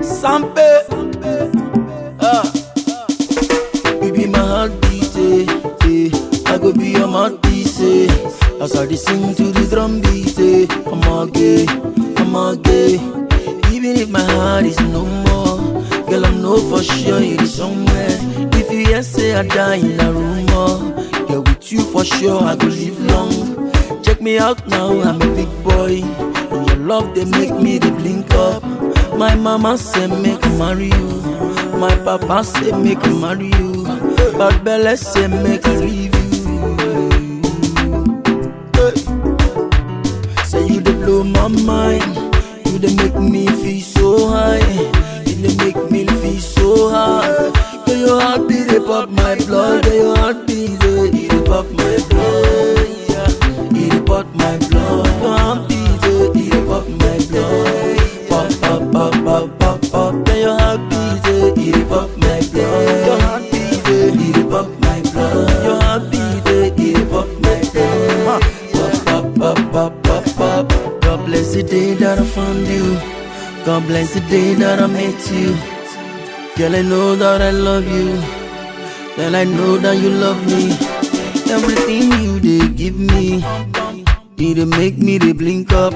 Sampe. You be my heartbeat, I go be your mouthpiece, as I dey sing to the drum beat, I'm a gay. Even if my heart is no more, girl, I know for sure you is somewhere. If you hear say I die in a rumor, yeah, with you for sure I go live long. Check me out now, I'm a big boy. And your love, they make me they blink up. My mama say make I marry you. My papa say make I marry you. But Bella say make I leave you. Say you they blow my mind. You they make me feel so high. You they make me feel so high. Girl, your heart beat it pop my blood. Girl, your heart beat it pop my blood. It pop my blood. Your heart beat it pop my blood. Pop pop pop pop pop pop. Girl, your heart beat it pop my blood. Your heart beat it pop my blood. Your heart beat it pop my blood. Pop pop pop pop pop. God bless the day that I found you. God bless the day that I met you. Girl, I know that I love you. Girl, I know that you love me. Everything you they give me, you they make me they blink up.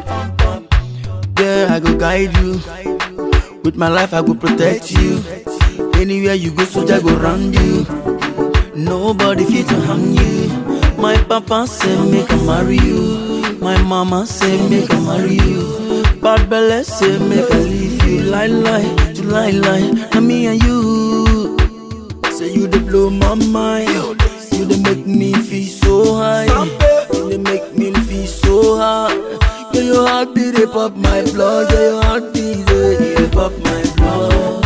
Girl, I go guide you. With my life I go protect you. Anywhere you go, soldier go round you. Nobody fit to harm you. My papa say make I marry you. My mama say make I marry you. Bad Bella say make I leave you. Lie, to lie, now me and you. Say you they blow my mind. You they make me feel so high. You they make me feel so high. Girl, your heart beat it pop my blood. Girl, your heart beat it pop my blood.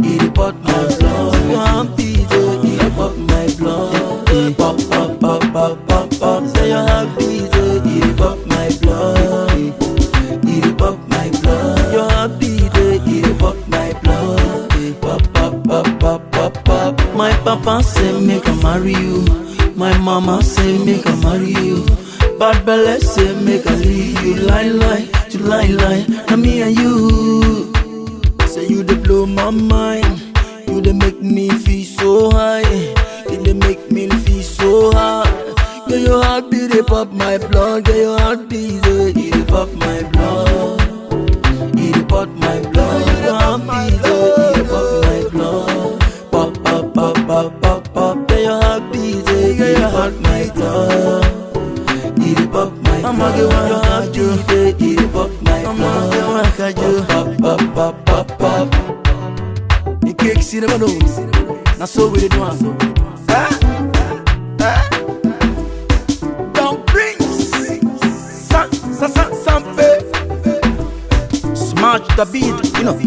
It pop my blood. Your heart beat it pop my blood. Pop pop pop pop pop pop. Say your heart beat it pop my blood. It pop my blood. Your heart beat it pop my blood. Pop pop pop pop pop pop. My papa say make I marry you. My mama say make I marry you. Bad Bella say make I leave you. Lie, to lie, now me and you. Say you they blow my mind. You they make me feel so high. You they make me feel so high. Girl, your heart beat it pop my blood. Girl, your heart beat it pop my blood. It pop my blood. Your heart beat it pop my blood. Pop pop pop pop pop pop. Girl, your heart beat it pop my blood. It pop my blood. I'ma get one your heart beat it pop my blood. I'ma get one catch you. Pop pop pop pop pop. The cake see never know. Now so we do one. Don't bring Sampe. Smash the beat, you know.